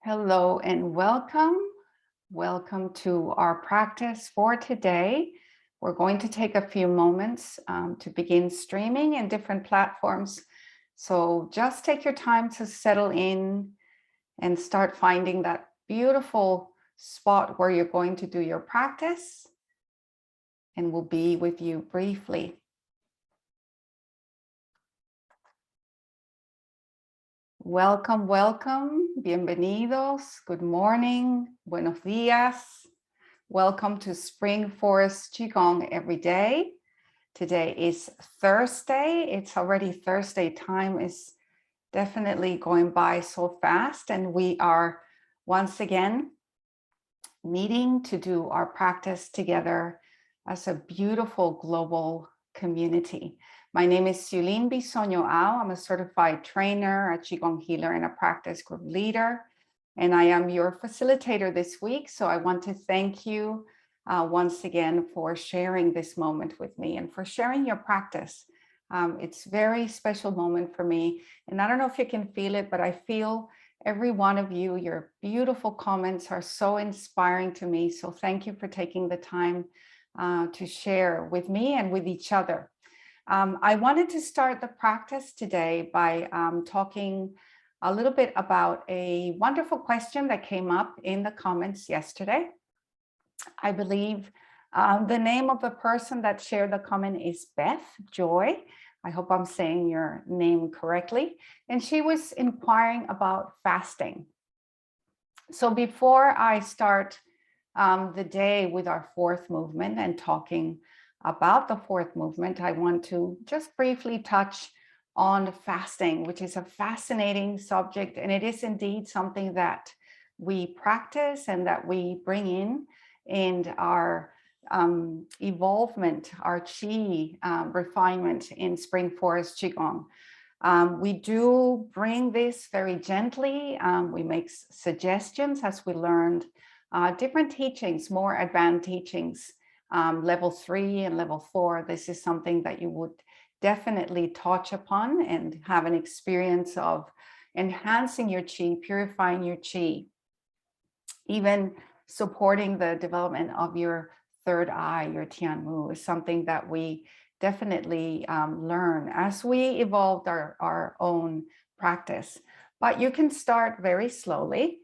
Hello and welcome. Welcome to our practice for today. We're going to take a few moments to begin streaming in different platforms. So just take your time to settle in and start finding that beautiful spot where you're going to do your practice. And we'll be with you briefly. Welcome, welcome. Bienvenidos. Good morning. Buenos días. Welcome to Spring Forest Qigong every day. Today is Thursday. It's already Thursday. Time is definitely going by so fast, and we are once again meeting to do our practice together as a beautiful global community. My name is Yulin Bisoño Ao. I'm a certified trainer, a Qigong healer, and a practice group leader. And I am your facilitator this week. So I want to thank you once again for sharing this moment with me and for sharing your practice. It's a very special moment for me. And I don't know if you can feel it, but I feel every one of you, your beautiful comments are so inspiring to me. So thank you for taking the time to share with me and with each other. I wanted to start the practice today by talking a little bit about a wonderful question that came up in the comments yesterday. I believe the name of the person that shared the comment is Beth Joy. I hope I'm saying your name correctly. And she was inquiring about fasting. So before I start the day with our fourth movement and talking about the fourth movement, I want to just briefly touch on fasting, which is a fascinating subject. And it is indeed something that we practice and that we bring in our evolvement, our Qi refinement in Spring Forest Qigong. We do bring this very gently. We make suggestions as we learned different teachings, more advanced teachings, level 3 and level 4. This is something that you would definitely touch upon and have an experience of enhancing your Qi, purifying your Qi, even supporting the development of your third eye, your Tianmu, is something that we definitely learn as we evolved our own practice. But you can start very slowly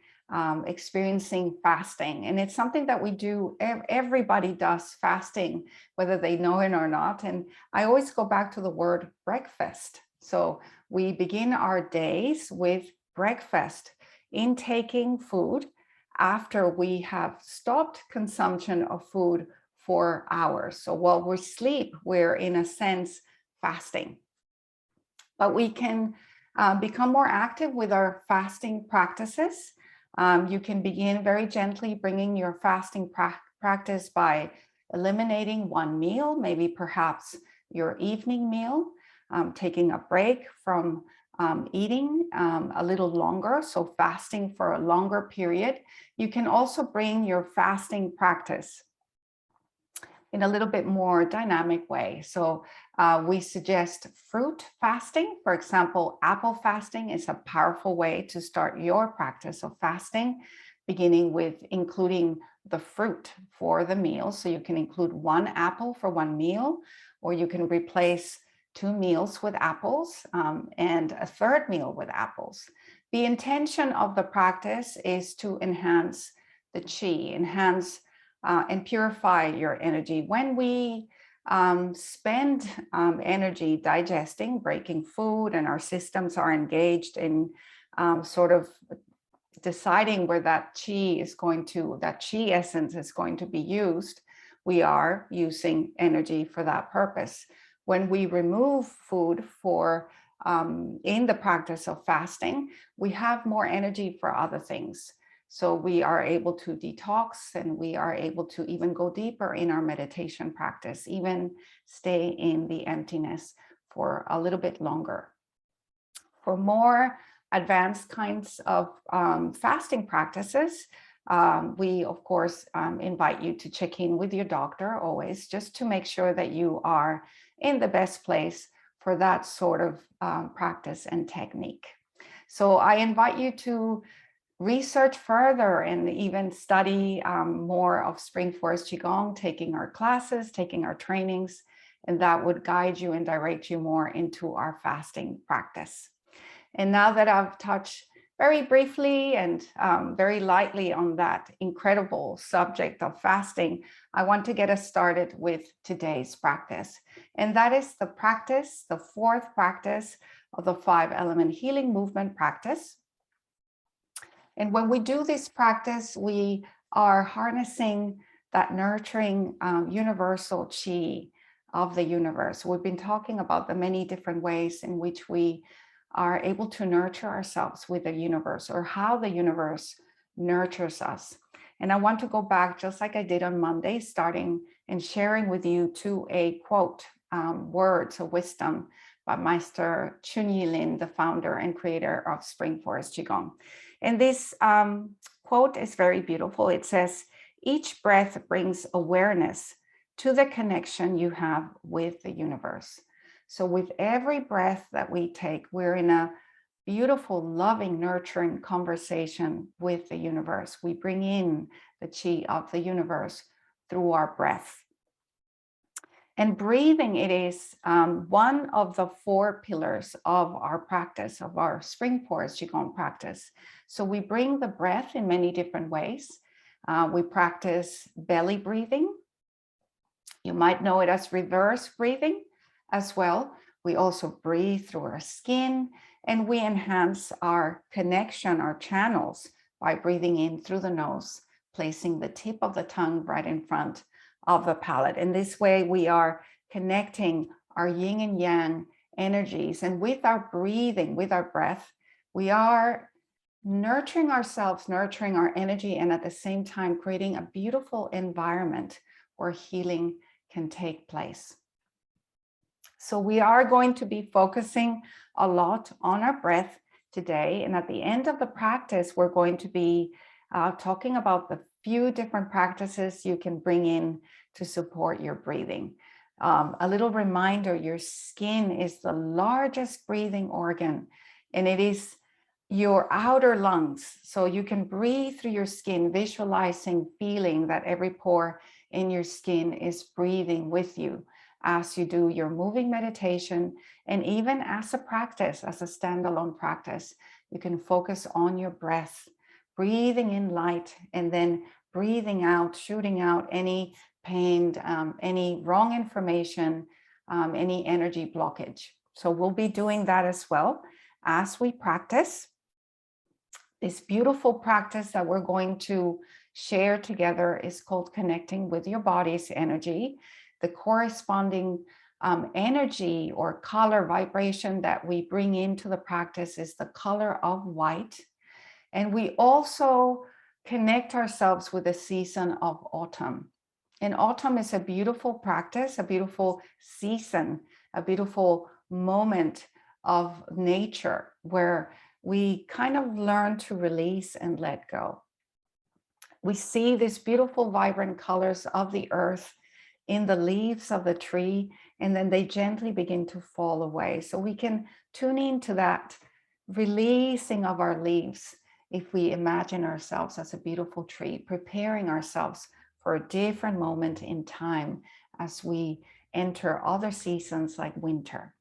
experiencing fasting. And it's something that we do, everybody does fasting, whether they know it or not. And I always go back to the word breakfast. So we begin our days with breakfast, intaking food after we have stopped consumption of food for hours. So while we sleep, we're in a sense fasting. But we can become more active with our fasting practices. You can begin very gently bringing your fasting practice by eliminating one meal, maybe perhaps your evening meal, taking a break from eating a little longer, so fasting for a longer period. You can also bring your fasting practice in a little bit more dynamic way. So we suggest fruit fasting. For example, apple fasting is a powerful way to start your practice of fasting, beginning with including the fruit for the meal. So you can include one apple for one meal, or you can replace 2 meals with apples and a third meal with apples. The intention of the practice is to enhance the Qi, enhance and purify your energy. When we spend energy digesting, breaking food, and our systems are engaged in sort of deciding where that Qi is going to, that Qi essence is going to be used, we are using energy for that purpose. When we remove food for in the practice of fasting, we have more energy for other things. So we are able to detox, and we are able to even go deeper in our meditation practice, even stay in the emptiness for a little bit longer. For more advanced kinds of fasting practices, we of course invite you to check in with your doctor always, just to make sure that you are in the best place for that sort of practice and technique. So I invite you to research further and even study more of Spring Forest Qigong, taking our classes, taking our trainings, and that would guide you and direct you more into our fasting practice. And now that I've touched very briefly and very lightly on that incredible subject of fasting, I want to get us started with today's practice. And that is the practice, the fourth practice of the 5-element healing movement practice. And when we do this practice, we are harnessing that nurturing universal chi of the universe. We've been talking about the many different ways in which we are able to nurture ourselves with the universe, or how the universe nurtures us. And I want to go back, just like I did on Monday, starting and sharing with you to a quote, words of wisdom by Meister Chunyi Lin, the founder and creator of Spring Forest Qigong. And this quote is very beautiful. It says, "Each breath brings awareness to the connection you have with the universe." So with every breath that we take, we're in a beautiful, loving, nurturing conversation with the universe. We bring in the chi of the universe through our breath. And breathing, it is one of the 4 pillars of our practice, of our Spring Forest Qigong practice. So we bring the breath in many different ways. We practice belly breathing. You might know it as reverse breathing as well. We also breathe through our skin, and we enhance our connection, our channels, by breathing in through the nose, placing the tip of the tongue right in front of the palate. And this way we are connecting our yin and yang energies. And with our breathing, with our breath, we are nurturing ourselves, nurturing our energy, and at the same time creating a beautiful environment where healing can take place. So we are going to be focusing a lot on our breath today. And at the end of the practice, we're going to be talking about the few different practices you can bring in to support your breathing. A little reminder, your skin is the largest breathing organ, and it is your outer lungs. So you can breathe through your skin, visualizing, feeling that every pore in your skin is breathing with you as you do your moving meditation. And even as a practice, as a standalone practice, you can focus on your breath, breathing in light, and then breathing out, shooting out any pain, any wrong information, any energy blockage. So we'll be doing that as well as we practice. This beautiful practice that we're going to share together is called connecting with your body's energy. The corresponding energy or color vibration that we bring into the practice is the color of white. And we also connect ourselves with the season of autumn. And autumn is a beautiful practice, a beautiful season, a beautiful moment of nature where we kind of learn to release and let go. We see these beautiful, vibrant colors of the earth in the leaves of the tree, and then they gently begin to fall away. So we can tune into that releasing of our leaves if we imagine ourselves as a beautiful tree, preparing ourselves for a different moment in time as we enter other seasons like winter.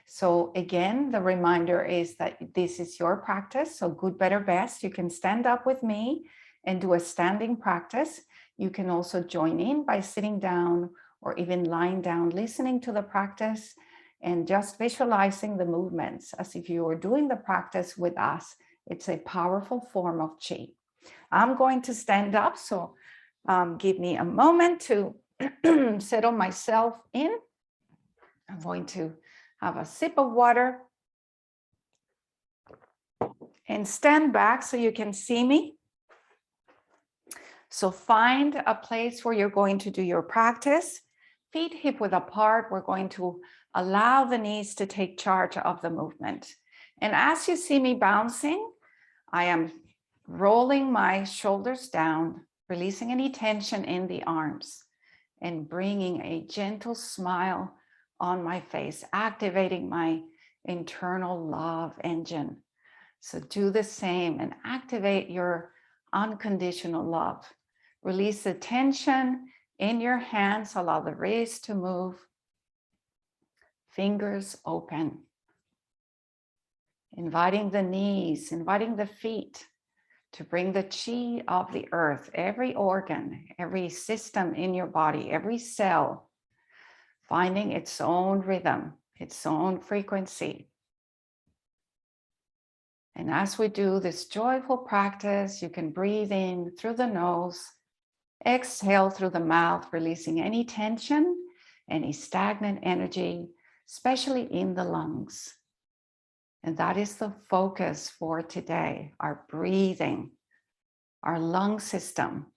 So again, the reminder is that this is your practice. So good, better, best. You can stand up with me and do a standing practice. You can also join in by sitting down or even lying down, listening to the practice and just visualizing the movements as if you were doing the practice with us. It's a powerful form of chi. I'm going to stand up, so give me a moment to settle myself in. I'm going to have a sip of water and stand back so you can see me. So find a place where you're going to do your practice. Feet hip width apart. We're going to allow the knees to take charge of the movement. And as you see me bouncing, I am rolling my shoulders down, releasing any tension in the arms, and bringing a gentle smile on my face, activating my internal love engine. So do the same and activate your unconditional love. Release the tension in your hands, allow the wrist to move, fingers open. Inviting the knees, inviting the feet to bring the chi of the earth, every organ, every system in your body, every cell, finding its own rhythm, its own frequency. And as we do this joyful practice, you can breathe in through the nose, exhale through the mouth, releasing any tension, any stagnant energy, especially in the lungs. And that is the focus for today, our breathing, our lung system.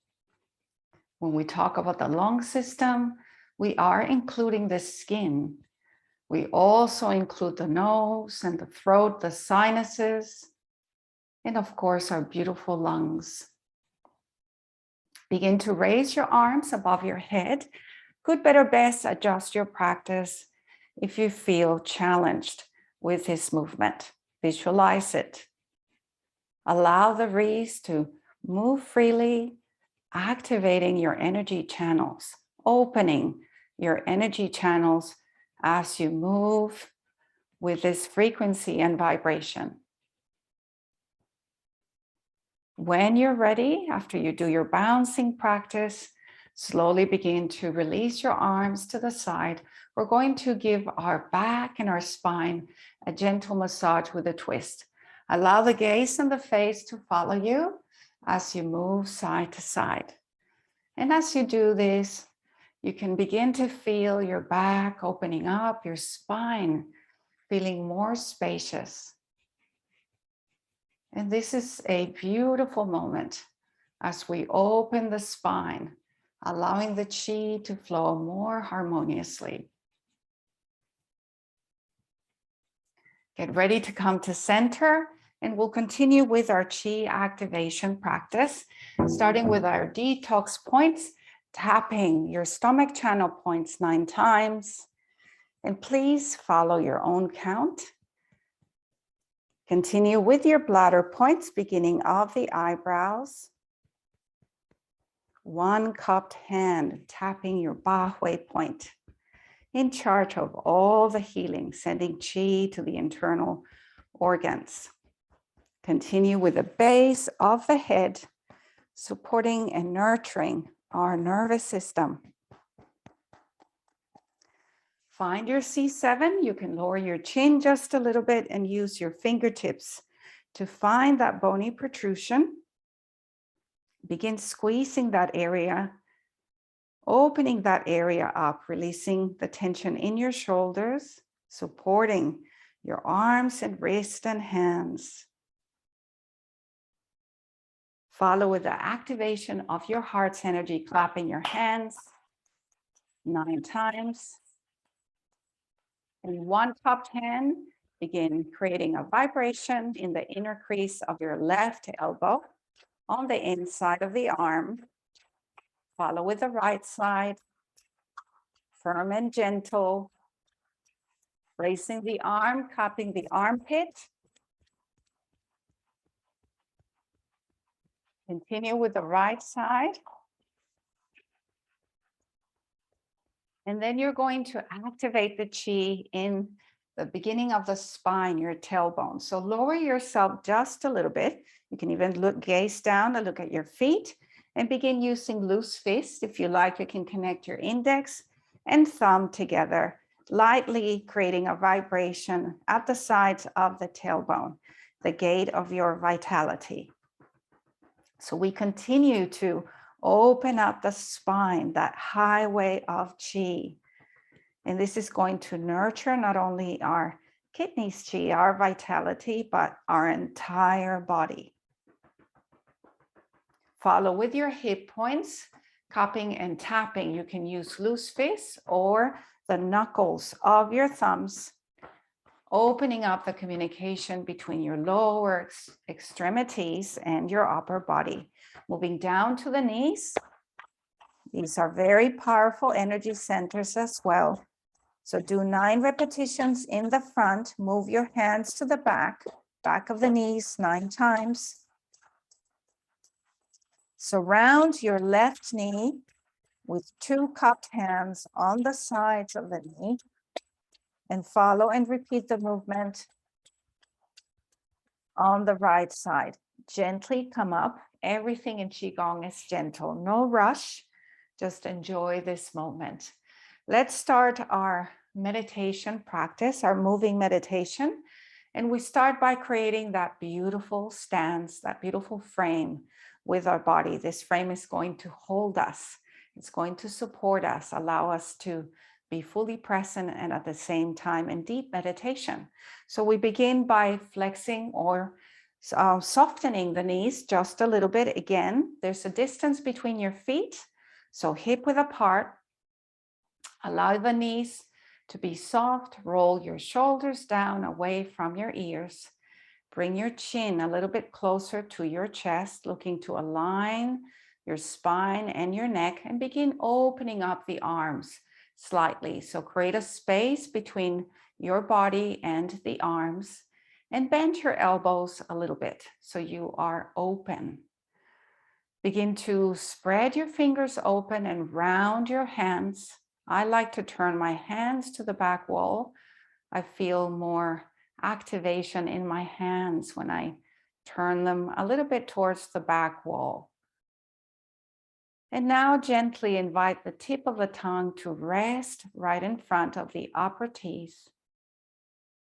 When we talk about the lung system, we are including the skin. We also include the nose and the throat, the sinuses, and of course, our beautiful lungs. Begin to raise your arms above your head. Good, better, best, adjust your practice if you feel challenged with this movement. Visualize it. Allow the wrist to move freely, activating your energy channels, opening your energy channels as you move with this frequency and vibration. When you're ready, after you do your bouncing practice, slowly begin to release your arms to the side. We're going to give our back and our spine a gentle massage with a twist. Allow the gaze and the face to follow you as you move side to side. And as you do this, you can begin to feel your back opening up, your spine feeling more spacious. And this is a beautiful moment as we open the spine, allowing the chi to flow more harmoniously. Get ready to come to center, and we'll continue with our chi activation practice, starting with our detox points, tapping your stomach channel points 9 times. And please follow your own count. Continue with your bladder points, beginning of the eyebrows. 1 cupped hand, tapping your Bahui point, in charge of all the healing, sending chi to the internal organs. Continue with the base of the head, supporting and nurturing our nervous system. Find your C7. You can lower your chin just a little bit and use your fingertips to find that bony protrusion. Begin squeezing that area, opening that area up, releasing the tension in your shoulders, supporting your arms and wrists and hands. Follow with the activation of your heart's energy, clapping your hands 9 times. And 1 cupped hand, begin creating a vibration in the inner crease of your left elbow on the inside of the arm. Follow with the right side, firm and gentle. Raising the arm, cupping the armpit. Continue with the right side. And then you're going to activate the chi in the beginning of the spine, your tailbone. So lower yourself just a little bit. You can even gaze down and look at your feet and begin using loose fists. If you like, you can connect your index and thumb together, lightly creating a vibration at the sides of the tailbone, the gate of your vitality. So we continue to open up the spine, that highway of chi. And this is going to nurture not only our kidneys chi, our vitality, but our entire body. Follow with your hip points, cupping and tapping. You can use loose fists or the knuckles of your thumbs, opening up the communication between your lower extremities and your upper body. Moving down to the knees. These are very powerful energy centers as well. So do 9 repetitions in the front. Move your hands to the back of the knees 9 times. Surround your left knee with 2 cupped hands on the sides of the knee and follow and repeat the movement on the right side. Gently come up. Everything in Qigong is gentle, no rush. Just enjoy this moment. Let's start our meditation practice, our moving meditation. And we start by creating that beautiful stance, that beautiful frame with our body. This frame is going to hold us. It's going to support us, allow us to be fully present and at the same time in deep meditation. So we begin by flexing or softening the knees just a little bit. Again, there's a distance between your feet, so hip width apart. Allow the knees to be soft. Roll your shoulders down away from your ears. Bring your chin a little bit closer to your chest, looking to align your spine and your neck, and begin opening up the arms slightly. So create a space between your body and the arms, and bend your elbows a little bit so you are open. Begin to spread your fingers open and round your hands. I like to turn my hands to the back wall. I feel more activation in my hands when I turn them a little bit towards the back wall. And now gently invite the tip of the tongue to rest right in front of the upper teeth.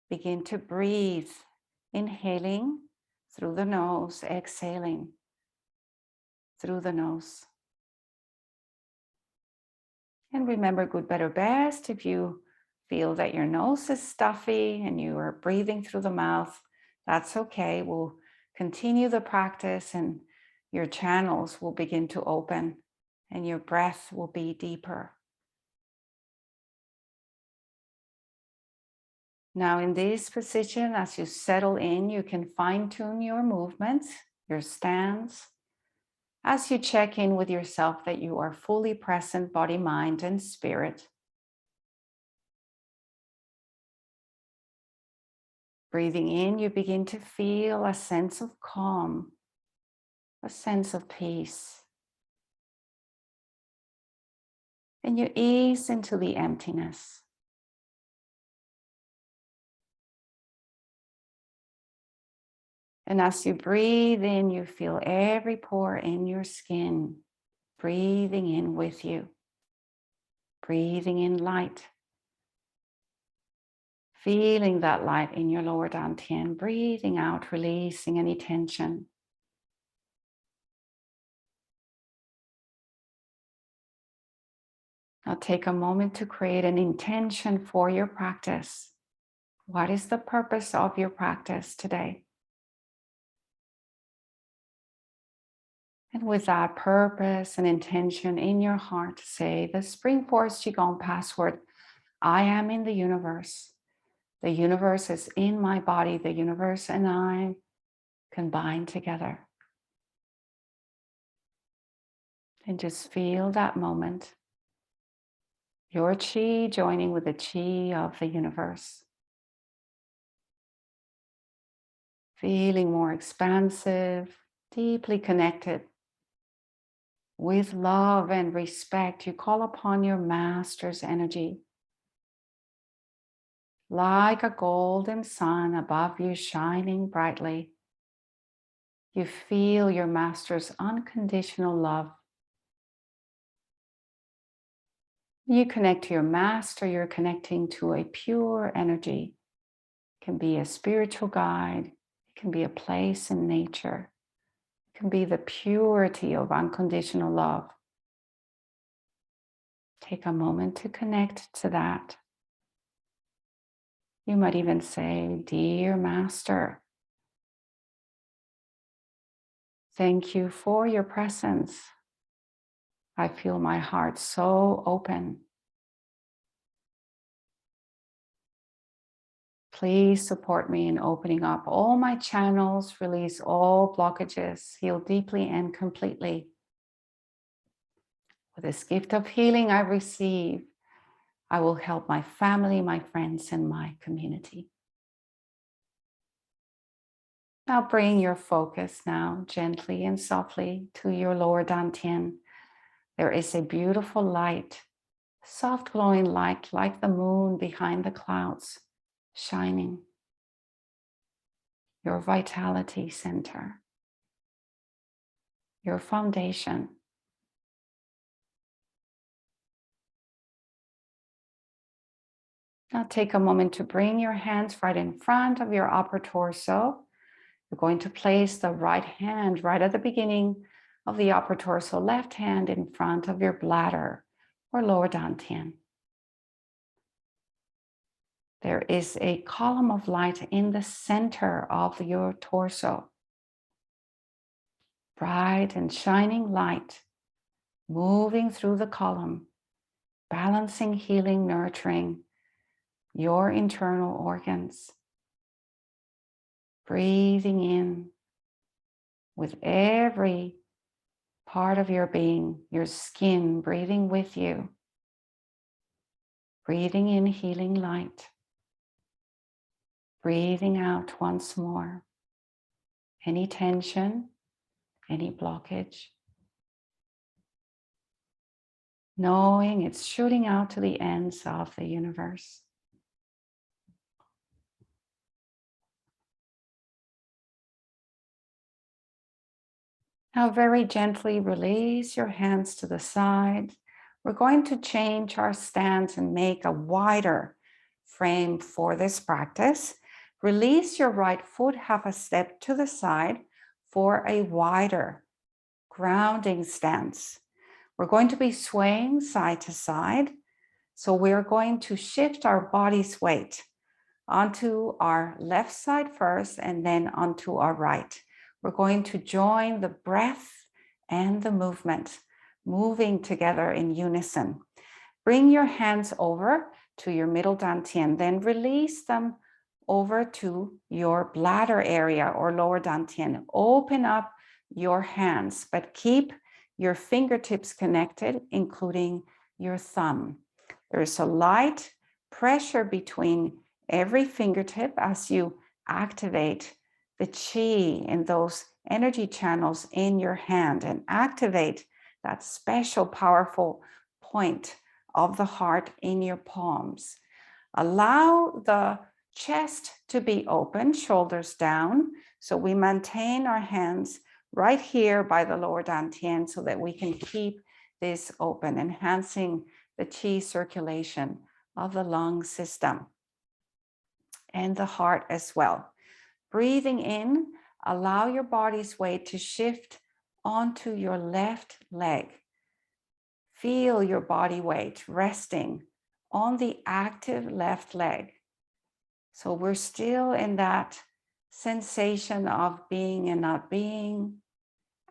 Begin to breathe, inhaling through the nose, exhaling through the nose. And remember, good, better, best. If you feel that your nose is stuffy and you are breathing through the mouth, that's okay. We'll continue the practice and your channels will begin to open and your breath will be deeper. Now in this position, as you settle in, you can fine-tune your movements, your stance, as you check in with yourself that you are fully present, body, mind, and spirit. Breathing in, you begin to feel a sense of calm, a sense of peace. And you ease into the emptiness. And as you breathe in, you feel every pore in your skin breathing in with you, breathing in light. Feeling that light in your lower dantian, breathing out, releasing any tension. Now take a moment to create an intention for your practice. What is the purpose of your practice today? And with that purpose and intention in your heart, say the Spring Forest Qigong password, I am in the universe. The universe is in my body. The universe and I combine together. And just feel that moment. Your chi joining with the chi of the universe. Feeling more expansive, deeply connected. With love and respect, you call upon your master's energy. Like a golden sun above you shining brightly, you feel your master's unconditional love. You connect to your master, you're connecting to a pure energy. It can be a spiritual guide, it can be a place in nature, it can be the purity of unconditional love. Take a moment to connect to that. You might even say, Dear Master, thank you for your presence. I feel my heart so open. Please support me in opening up all my channels, release all blockages, heal deeply and completely. With this gift of healing I receive, I will help my family, my friends, and my community. Now bring your focus now gently and softly to your lower dantian. There is a beautiful light, soft glowing light like the moon behind the clouds, shining. Your vitality center, your foundation. Now take a moment to bring your hands right in front of your upper torso. You're going to place the right hand right at the beginning of the upper torso, left hand in front of your bladder or lower dantian. There is a column of light in the center of your torso. Bright and shining light moving through the column, balancing, healing, nurturing your internal organs. Breathing in with every part of your being, your skin breathing with you. Breathing in healing light. Breathing out once more. Any tension, any blockage. Knowing it's shooting out to the ends of the universe. Now very gently release your hands to the side. We're going to change our stance and make a wider frame for this practice. Release your right foot half a step to the side for a wider grounding stance. We're going to be swaying side to side. So we're going to shift our body's weight onto our left side first and then onto our right. We're going to join the breath and the movement, moving together in unison. Bring your hands over to your middle dantian, then release them over to your bladder area or lower dantian. Open up your hands, but keep your fingertips connected, including your thumb. There's a light pressure between every fingertip as you activate the chi in those energy channels in your hand and activate that special, powerful point of the heart in your palms. Allow the chest to be open, shoulders down. So we maintain our hands right here by the lower dantian so that we can keep this open, enhancing the chi circulation of the lung system and the heart as well. Breathing in, allow your body's weight to shift onto your left leg. Feel your body weight resting on the active left leg. So we're still in that sensation of being and not being,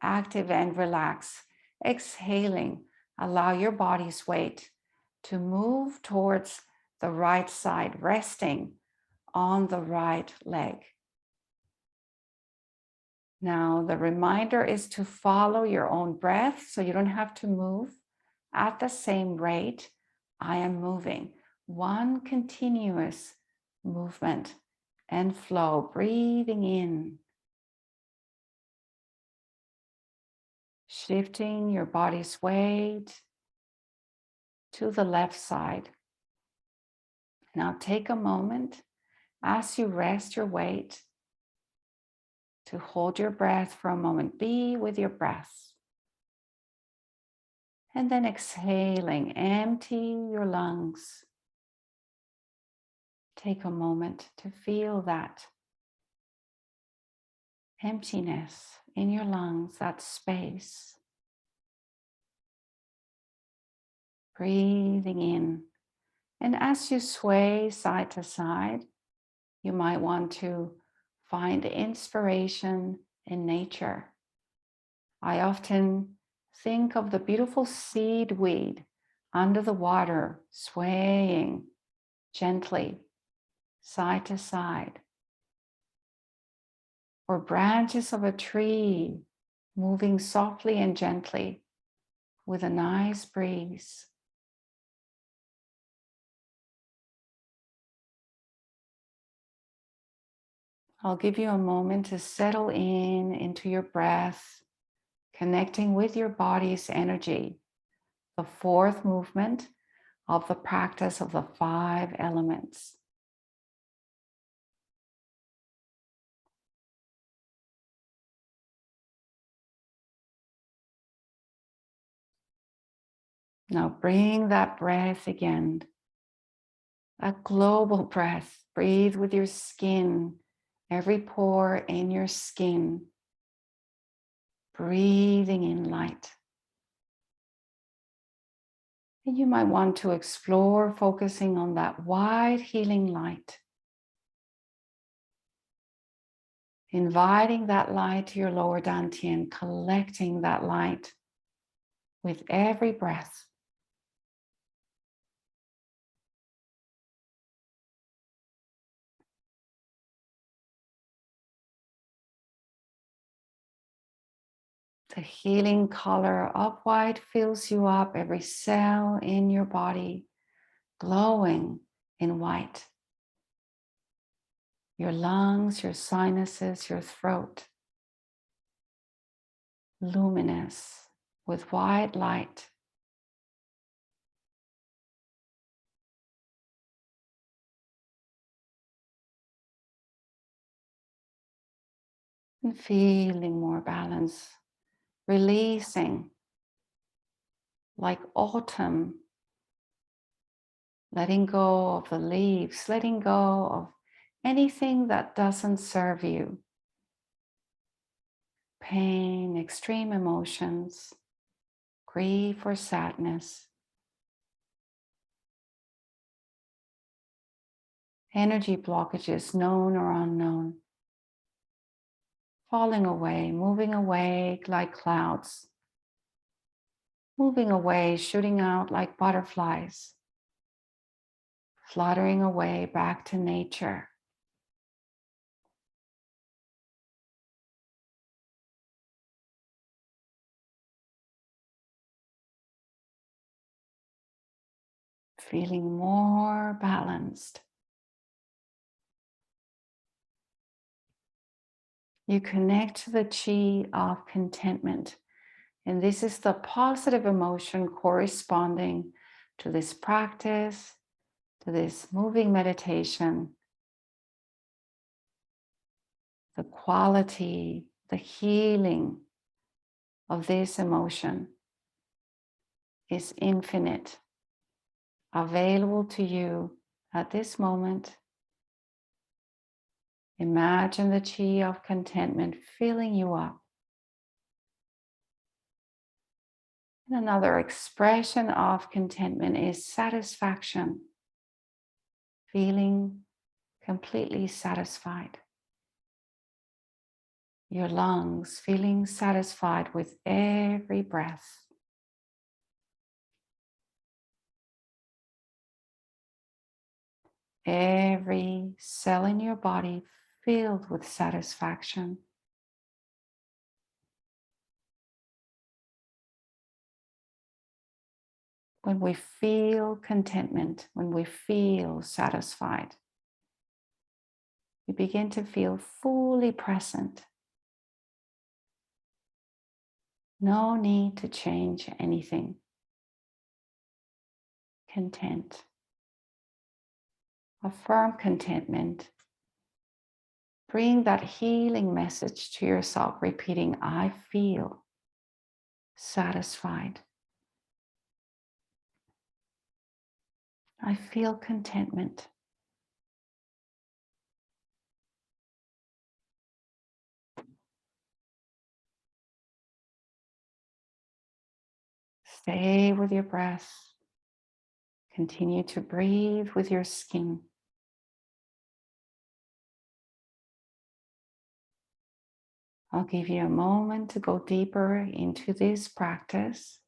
active and relaxed. Exhaling, allow your body's weight to move towards the right side, resting on the right leg. Now, the reminder is to follow your own breath, so you don't have to move at the same rate I am moving. One continuous movement and flow, breathing in, shifting your body's weight to the left side. Now take a moment as you rest your weight to hold your breath for a moment. Be with your breath. And then exhaling, empty your lungs. Take a moment to feel that emptiness in your lungs, that space. Breathing in. And as you sway side to side, you might want to find inspiration in nature. I often think of the beautiful seedweed under the water, swaying gently side to side, or branches of a tree moving softly and gently with a nice breeze. I'll give you a moment to settle in into your breath, connecting with your body's energy, the fourth movement of the practice of the 5 elements. Now bring that breath again, a global breath. Breathe with your skin, every pore in your skin, breathing in light. And you might want to explore focusing on that wide healing light, inviting that light to your lower dantian, collecting that light with every breath. The healing color of white fills you up, every cell in your body glowing in white. Your lungs, your sinuses, your throat, luminous with white light. And feeling more balance, releasing like autumn, letting go of the leaves, letting go of anything that doesn't serve you. Pain, extreme emotions, grief or sadness, energy blockages, known or unknown, falling away, moving away like clouds, moving away, shooting out like butterflies, fluttering away back to nature. Feeling more balanced. You connect to the chi of contentment. And this is the positive emotion corresponding to this practice, to this moving meditation. The quality, the healing of this emotion is infinite, available to you at this moment. Imagine the chi of contentment filling you up. And another expression of contentment is satisfaction, feeling completely satisfied. Your lungs feeling satisfied with every breath. Every cell in your body filled with satisfaction. When we feel contentment, when we feel satisfied, we begin to feel fully present. No need to change anything. Content. Affirm contentment. Bring that healing message to yourself, repeating, I feel satisfied. I feel contentment. Stay with your breath. Continue to breathe with your skin. I'll give you a moment to go deeper into this practice.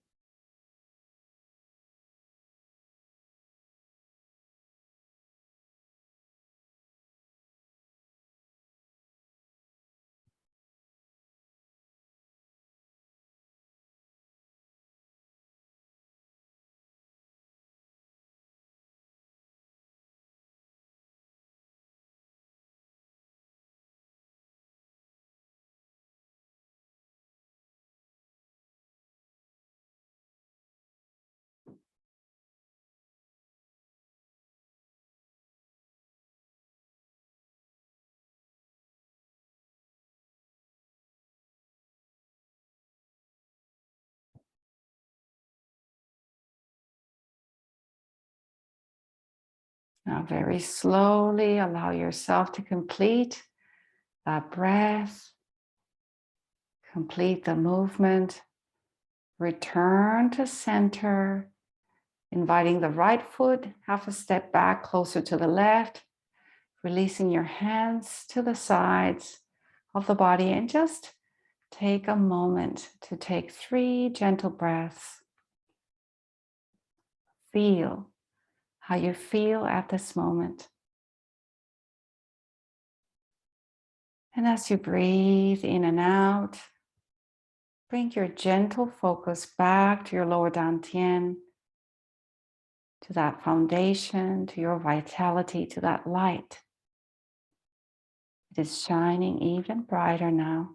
Now, very slowly allow yourself to complete that breath, complete the movement, return to center, inviting the right foot half a step back closer to the left, releasing your hands to the sides of the body, and just take a moment to take 3 gentle breaths. Feel how you feel at this moment. And as you breathe in and out, bring your gentle focus back to your lower dantian, to that foundation, to your vitality, to that light. It is shining even brighter now.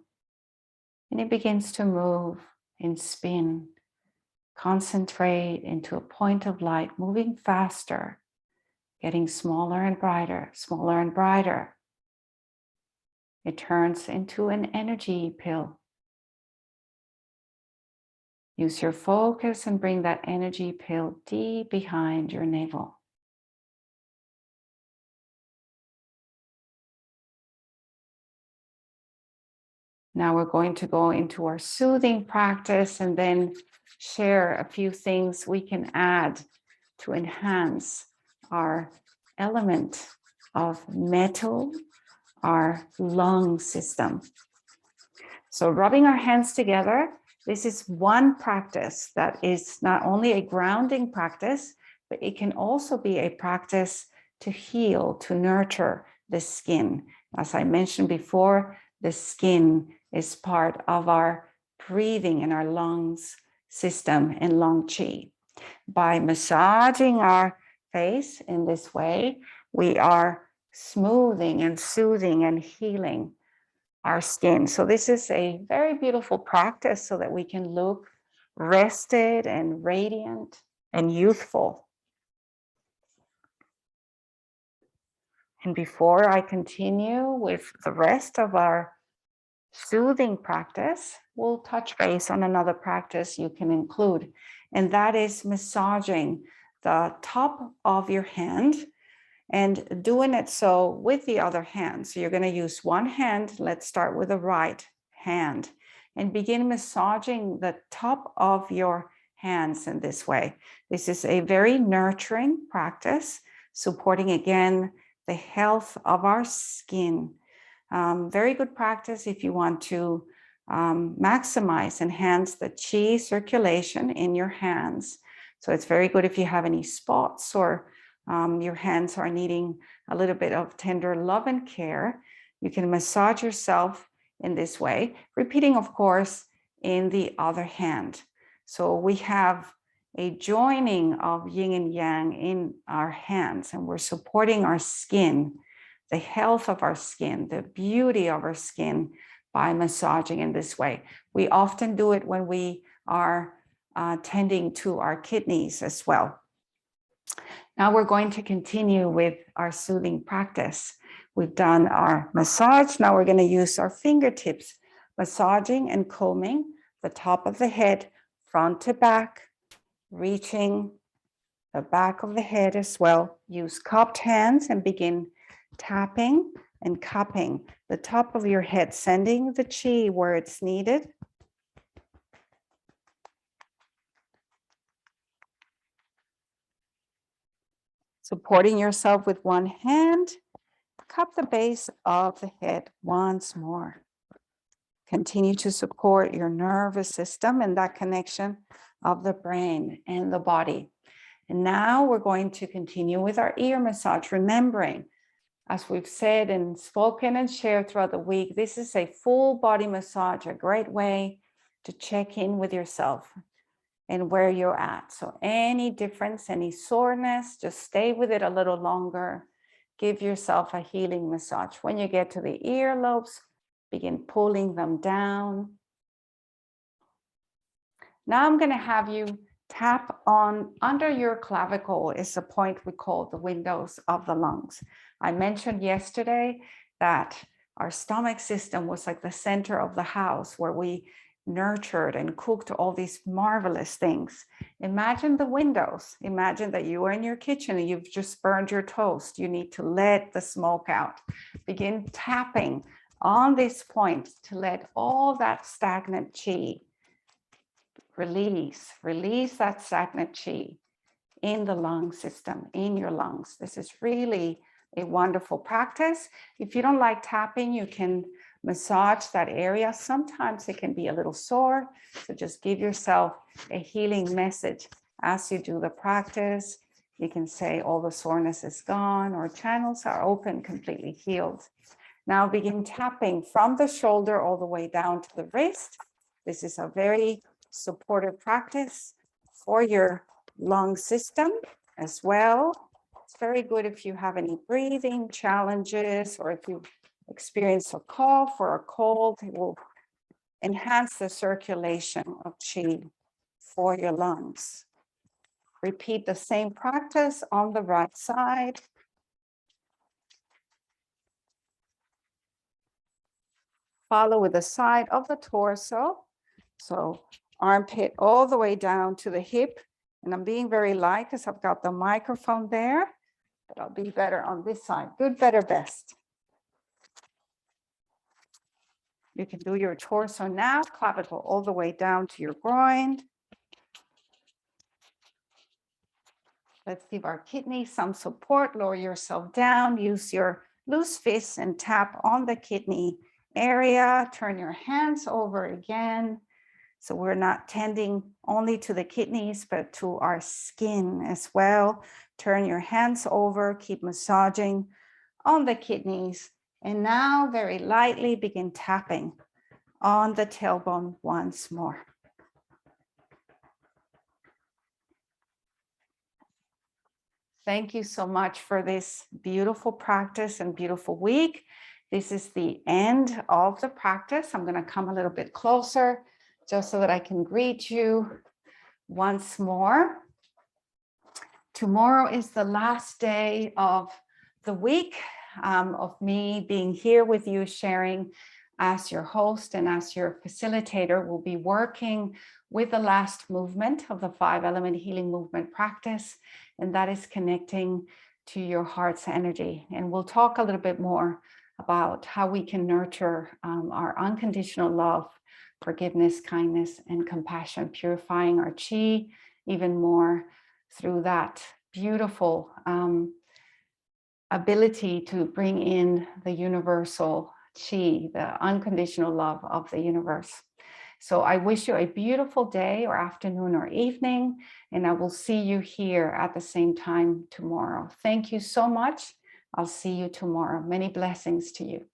And it begins to move and spin, concentrate into a point of light, moving faster, getting smaller and brighter, smaller and brighter. It turns into an energy pill. Use your focus and bring that energy pill deep behind your navel. Now we're going to go into our soothing practice and then share a few things we can add to enhance our element of metal, our lung system. So rubbing our hands together, this is one practice that is not only a grounding practice, but it can also be a practice to heal, to nurture the skin. As I mentioned before, the skin is part of our breathing and our lungs system and lung qi. By massaging our face in this way, we are smoothing and soothing and healing our skin. So this is a very beautiful practice so that we can look rested and radiant and youthful. And before I continue with the rest of our soothing practice, we'll touch base on another practice you can include, and that is massaging the top of your hand and doing it so with the other hand. So you're going to use one hand. Let's start with the right hand and begin massaging the top of your hands in this way. This is a very nurturing practice, supporting again the health of our skin. Very good practice if you want to maximize, enhance the qi circulation in your hands. So it's very good if you have any spots or your hands are needing a little bit of tender love and care. You can massage yourself in this way, repeating, of course, in the other hand. So we have a joining of yin and yang in our hands, and we're supporting our skin, the health of our skin, the beauty of our skin by massaging in this way. We often do it when we are tending to our kidneys as well. Now we're going to continue with our soothing practice. We've done our massage. Now we're going to use our fingertips, massaging and combing the top of the head, front to back, reaching the back of the head as well. Use cupped hands and begin tapping and cupping the top of your head, sending the qi where it's needed. Supporting yourself with one hand, cup the base of the head once more. Continue to support your nervous system and that connection of the brain and the body. And now we're going to continue with our ear massage, remembering, as we've said and spoken and shared throughout the week, this is a full body massage, a great way to check in with yourself and where you're at. So any difference, any soreness, just stay with it a little longer. Give yourself a healing massage. When you get to the earlobes, begin pulling them down. Now I'm going to have you tap on under your clavicle is a point we call the windows of the lungs. I mentioned yesterday that our stomach system was like the center of the house where we nurtured and cooked all these marvelous things. Imagine the windows. Imagine that you are in your kitchen and you've just burned your toast. You need to let the smoke out. Begin tapping on this point to let all that stagnant chi release that stagnant chi in the lung system, in your lungs. This is really a wonderful practice. If you don't like tapping, you can massage that area. Sometimes it can be a little sore, so just give yourself a healing message as you do the practice. You can say all the soreness is gone or channels are open, completely healed. Now begin tapping from the shoulder all the way down to the wrist. This is a very supportive practice for your lung system as well. It's very good if you have any breathing challenges or if you experience a cough or a cold. It will enhance the circulation of chi for your lungs. Repeat the same practice on the right side. Follow with the side of the torso. So armpit all the way down to the hip. And I'm being very light because I've got the microphone there, but I'll be better on this side. Good, better, best. You can do your torso now, clavicle all the way down to your groin. Let's give our kidneys some support. Lower yourself down, use your loose fists and tap on the kidney area. Turn your hands over again. So we're not tending only to the kidneys, but to our skin as well. Turn your hands over, keep massaging on the kidneys. And now very lightly begin tapping on the tailbone once more. Thank you so much for this beautiful practice and beautiful week. This is the end of the practice. I'm going to come a little bit closer just so that I can greet you once more. Tomorrow is the last day of the week of me being here with you, sharing as your host and as your facilitator. We'll be working with the last movement of the 5-element healing movement practice, and that is connecting to your heart's energy. And we'll talk a little bit more about how we can nurture our unconditional love, forgiveness, kindness, and compassion, purifying our chi even more through that beautiful ability to bring in the universal chi, the unconditional love of the universe. So I wish you a beautiful day or afternoon or evening, and I will see you here at the same time tomorrow. Thank you so much. I'll see you tomorrow. Many blessings to you.